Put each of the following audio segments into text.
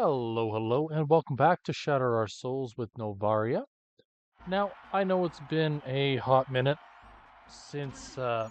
Hello, hello, and welcome back to Shatter Our Souls with Novaria. Now, I know it's been a hot minute since I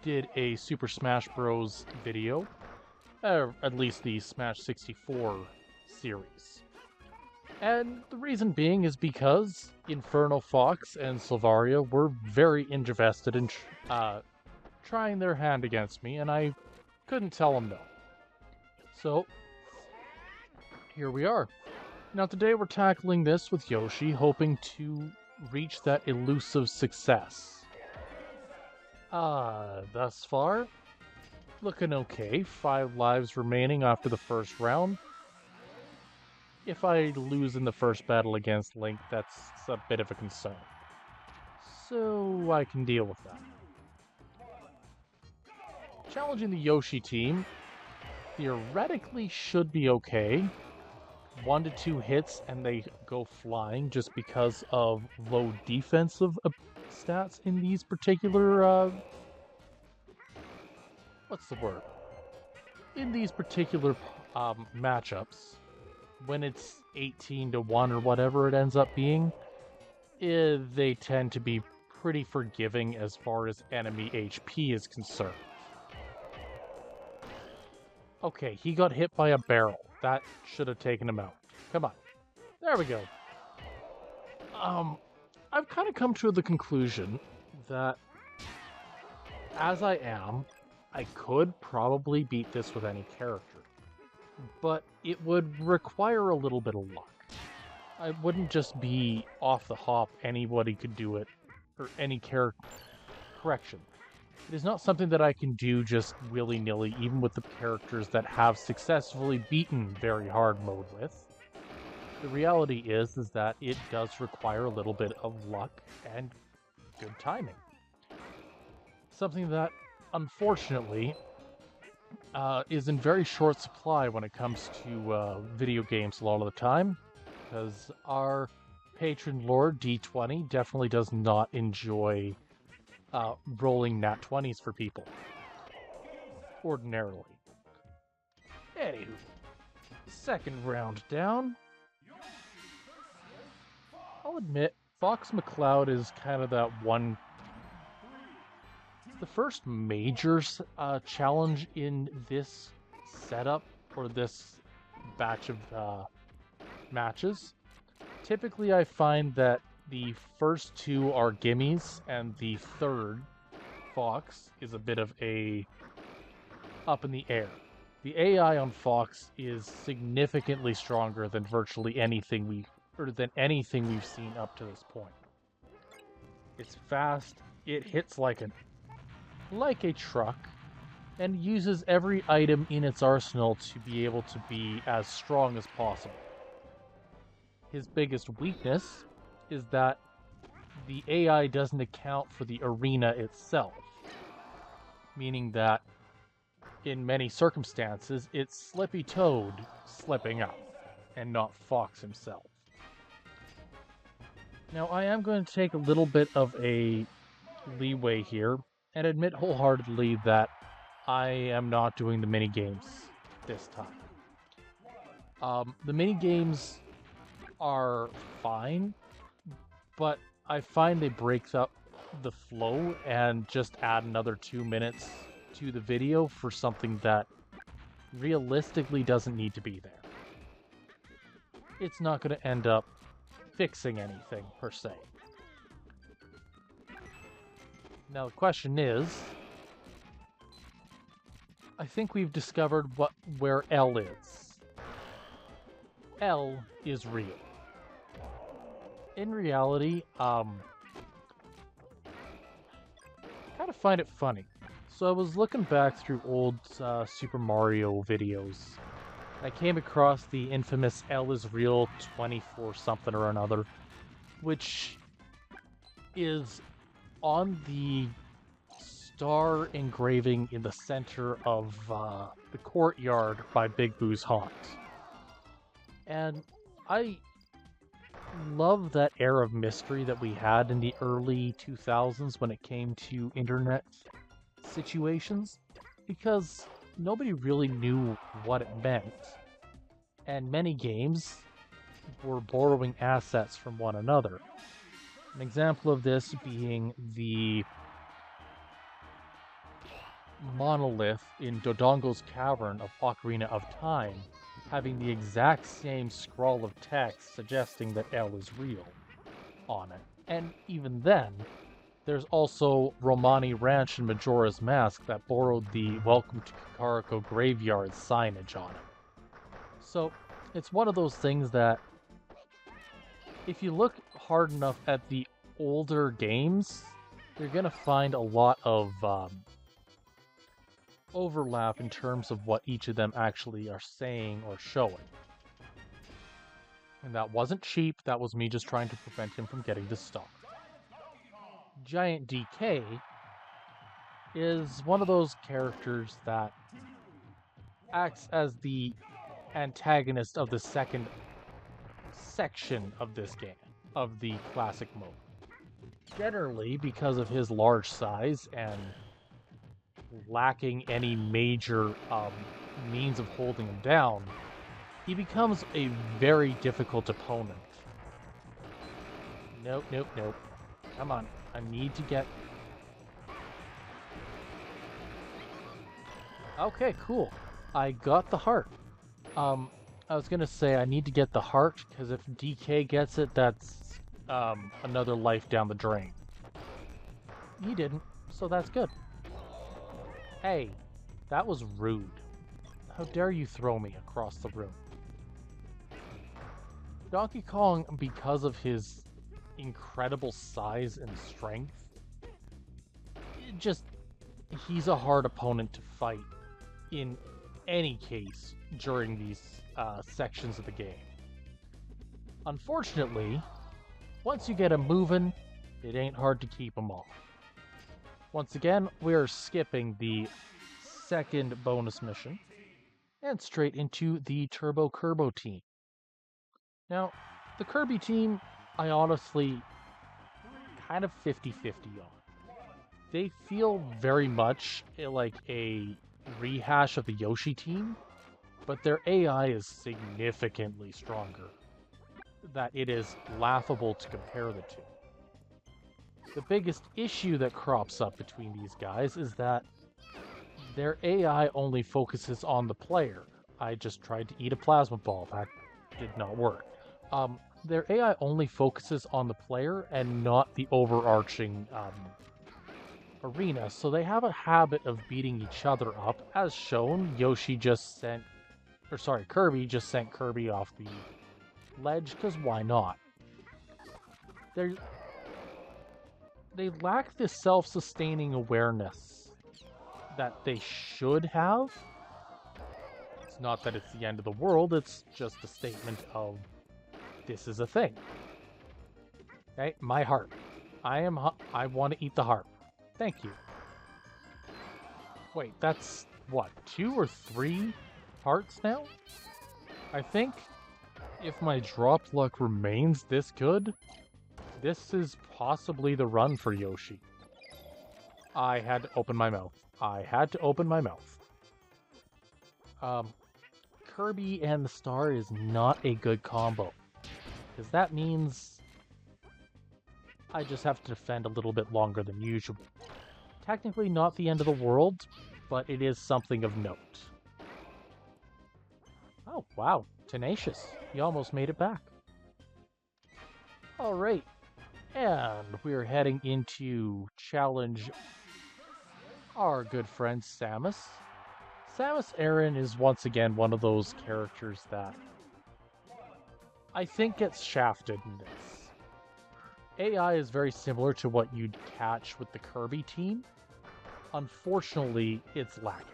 did a Super Smash Bros. Video, or at least the Smash 64 series. And the reason being is because Inferno Fox and Silvaria were very invested in trying their hand against me, and I couldn't tell them no. So, here we are. Now today we're tackling this with Yoshi, hoping to reach that elusive success. Thus far, looking okay. 5 lives remaining after the first round. If I lose in the first battle against Link, that's a bit of a concern. So I can deal with that. Challenging the Yoshi team theoretically should be okay. 1 to 2 hits and they go flying just because of low defensive stats in these particular, what's the word? In these particular matchups, when it's 18 to 1 or whatever it ends up being, they tend to be pretty forgiving as far as enemy HP is concerned. Okay, he got hit by a barrel. That should have taken him out. Come on. There we go. I've kind of come to the conclusion that as I am, I could probably beat this with any character. But it would require a little bit of luck. I wouldn't just be off the hop, anybody could do it, or any character. Correction. It is not something that I can do just willy-nilly, even with the characters that have successfully beaten very hard mode with. The reality is that it does require a little bit of luck and good timing. Something that, unfortunately, is in very short supply when it comes to video games a lot of the time, because our patron lord, D20, definitely does not enjoy rolling nat 20s for people. Ordinarily. Anywho, second round down. I'll admit, Fox McCloud is kind of that one. The first major challenge in this setup, or this batch of matches. Typically, I find that the first 2 are gimmies, and the third, Fox, is a bit of a up in the air. The AI on Fox is significantly stronger than virtually anything we've seen up to this point. It's fast, it hits like a truck, and uses every item in its arsenal to be able to be as strong as possible. His biggest weakness is that the AI doesn't account for the arena itself, meaning that in many circumstances it's Slippy Toad slipping up and not Fox himself. Now I am going to take a little bit of a leeway here and admit wholeheartedly that I am not doing the mini games this time. The mini games are fine, but I find they break up the flow and just add another 2 minutes to the video for something that realistically doesn't need to be there. It's not going to end up fixing anything per se. Now the question is, I think we've discovered where L is. L is real. In reality, kind of find it funny. So I was looking back through old Super Mario videos. I came across the infamous L is real 24 something or another, which is on the star engraving in the center of the courtyard by Big Boo's haunt. And I love that air of mystery that we had in the early 2000s when it came to internet situations, because nobody really knew what it meant. and many games were borrowing assets from one another. An example of this being the monolith in Dodongo's Cavern of Ocarina of Time, having the exact same scroll of text suggesting that L is real on it. And even then, there's also Romani Ranch and Majora's Mask that borrowed the Welcome to Kakariko Graveyard signage on it. So, it's one of those things that if you look hard enough at the older games, you're going to find a lot of overlap in terms of what each of them actually are saying or showing. And that wasn't cheap, that was me just trying to prevent him from getting the star. Giant DK is one of those characters that acts as the antagonist of the second section of this game, of the classic mode. Generally, because of his large size and lacking any major means of holding him down, he becomes a very difficult opponent. Nope, nope, nope. Come on, I need to get... Okay, cool. I got the heart. I was gonna say I need to get the heart, because if DK gets it, that's another life down the drain. He didn't, so that's good. Hey, that was rude. How dare you throw me across the room? Donkey Kong, because of his incredible size and strength, he's a hard opponent to fight in any case during these sections of the game. Unfortunately, once you get him moving, it ain't hard to keep him off. Once again, we're skipping the second bonus mission and straight into the Turbo Kerbo team. Now, the Kirby team, I honestly kind of 50-50 on. They feel very much like a rehash of the Yoshi team, but their AI is significantly stronger, that it is laughable to compare the two. The biggest issue that crops up between these guys is that their AI only focuses on the player. I just tried to eat a plasma ball. That did not work. Their AI only focuses on the player and not the overarching arena, so they have a habit of beating each other up. As shown, Kirby just sent Kirby off the ledge, because why not? They lack this self-sustaining awareness that they should have. It's not that it's the end of the world, it's just a statement of this is a thing. Okay, my heart. I want to eat the heart. Thank you. Wait, that's what, 2 or 3 hearts now? I think if my drop luck remains this good, this is possibly the run for Yoshi. I had to open my mouth. Kirby and the star is not a good combo, because that means I just have to defend a little bit longer than usual. Technically not the end of the world, but it is something of note. Oh, wow. Tenacious. He almost made it back. Alright. And we're heading into challenge our good friend Samus. Samus Aran is once again one of those characters that I think gets shafted in this. AI is very similar to what you'd catch with the Kirby team. Unfortunately, it's lacking.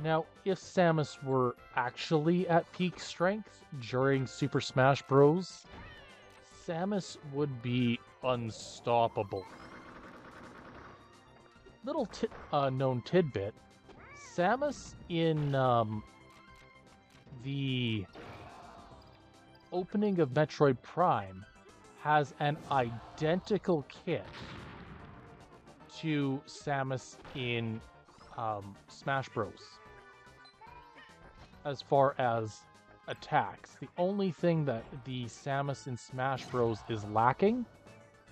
Now, if Samus were actually at peak strength during Super Smash Bros., Samus would be unstoppable. Little known tidbit, Samus in the opening of Metroid Prime has an identical kit to Samus in Smash Bros. as far as attacks. The only thing that the Samus in Smash Bros. Is lacking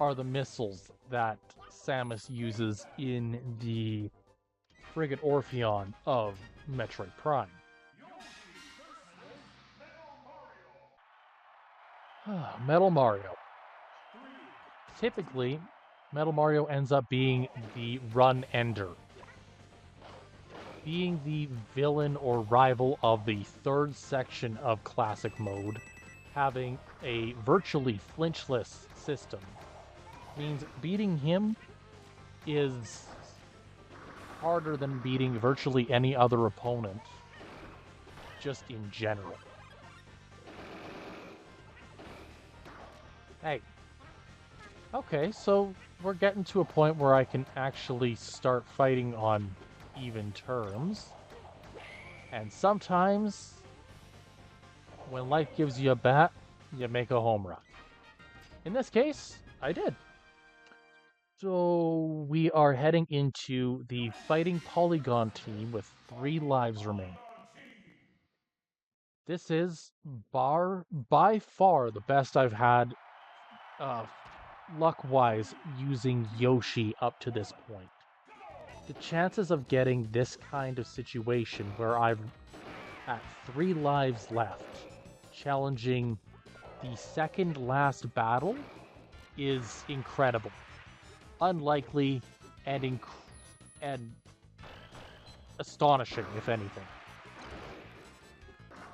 are the missiles that Samus uses in the friggin' Orpheon of Metroid Prime. Metal Mario. Typically, Metal Mario ends up being the run ender, being the villain or rival of the third section of Classic Mode, having a virtually flinchless system, means beating him is harder than beating virtually any other opponent, just in general. Hey. Okay, so we're getting to a point where I can actually start fighting on even terms. And sometimes, when life gives you a bat, you make a home run. In this case, I did. So we are heading into the Fighting Polygon team with 3 lives remaining. This is by far the best I've had luck-wise using Yoshi up to this point. The chances of getting this kind of situation where I've at 3 lives left, challenging the second last battle, is incredible. Unlikely and astonishing, if anything.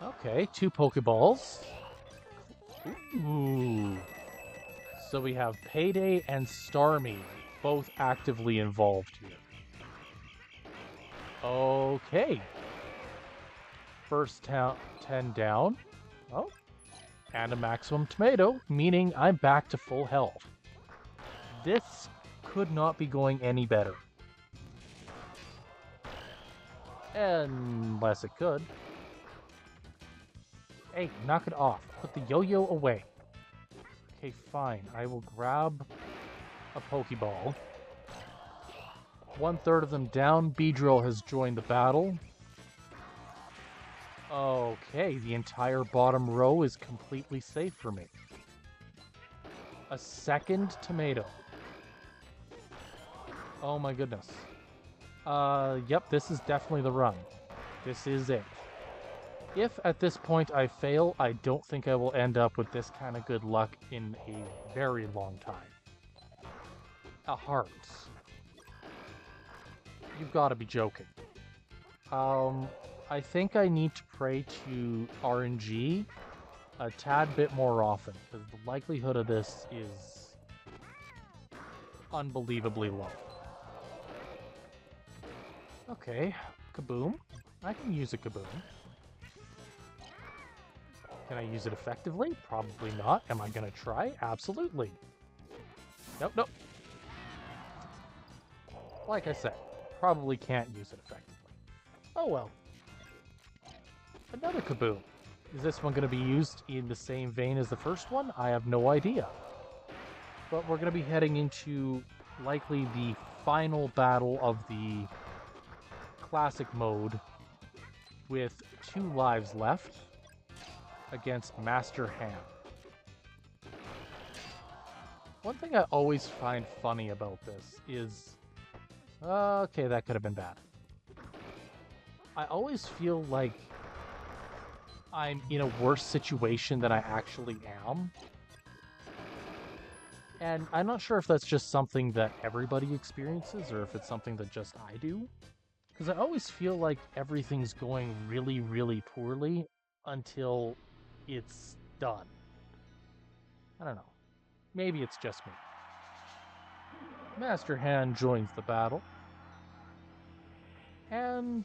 Okay, 2 Pokeballs. Ooh. So we have Payday and Starmie, both actively involved here. Okay. First 10 down. Oh. And a maximum tomato, meaning I'm back to full health. This could not be going any better. Unless it could. Hey, knock it off. Put the yo-yo away. Okay, fine. I will grab a Pokeball. 1/3 of them down. Beedrill has joined the battle. Okay, the entire bottom row is completely safe for me. A second tomato. Oh my goodness. Yep, this is definitely the run. This is it. If at this point I fail, I don't think I will end up with this kind of good luck in a very long time. A heart. You've got to be joking. I think I need to pray to RNG a tad bit more often, because the likelihood of this is unbelievably low. Okay, kaboom. I can use a kaboom. Can I use it effectively? Probably not. Am I going to try? Absolutely. Nope, nope. Like I said, probably can't use it effectively. Oh well. Another kaboom. Is this one going to be used in the same vein as the first one? I have no idea. But we're going to be heading into likely the final battle of the classic mode with 2 lives left against Master Hand. One thing I always find funny about this is... okay, that could have been bad. I always feel like I'm in a worse situation than I actually am. And I'm not sure if that's just something that everybody experiences or if it's something that just I do. Because I always feel like everything's going really, really poorly until it's done. I don't know. Maybe it's just me. Master Hand joins the battle. And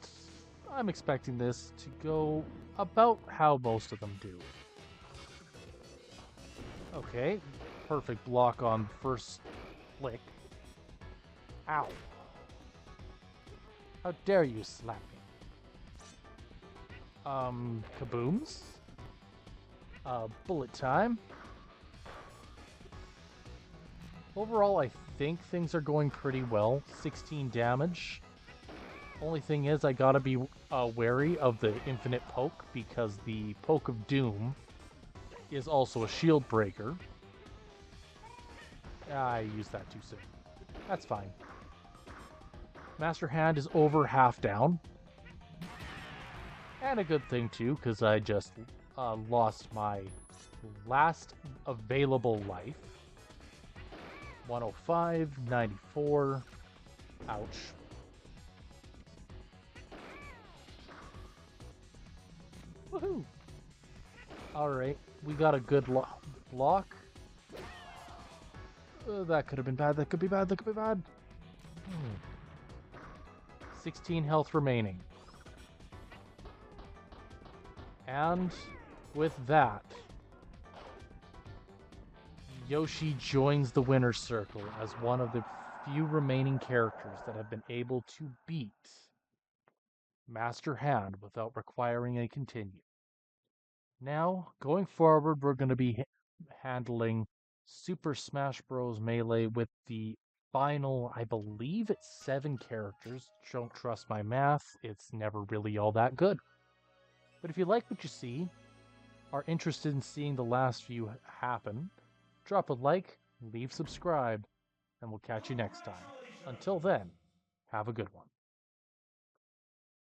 I'm expecting this to go about how most of them do. Okay, perfect block on first flick. Ow. How dare you slap me? Kabooms. Bullet time. Overall, I think things are going pretty well. 16 damage. Only thing is, I gotta be wary of the infinite poke because the Poke of Doom is also a shield breaker. I used that too soon. That's fine. Master Hand is over half down. And a good thing too, because I just lost my last available life. 105, 94. Ouch. Woohoo! Alright, we got a good block. That could have been bad, that could be bad, that could be bad. 16 health remaining. And with that, Yoshi joins the winner's circle as one of the few remaining characters that have been able to beat Master Hand without requiring a continue. Now, going forward, we're going to be handling Super Smash Bros. Melee with the final, I believe it's 7 characters. Don't trust my math, it's never really all that good. But if you like what you see, are interested in seeing the last few happen, drop a like, leave subscribe, and we'll catch you next time. Until then, have a good one.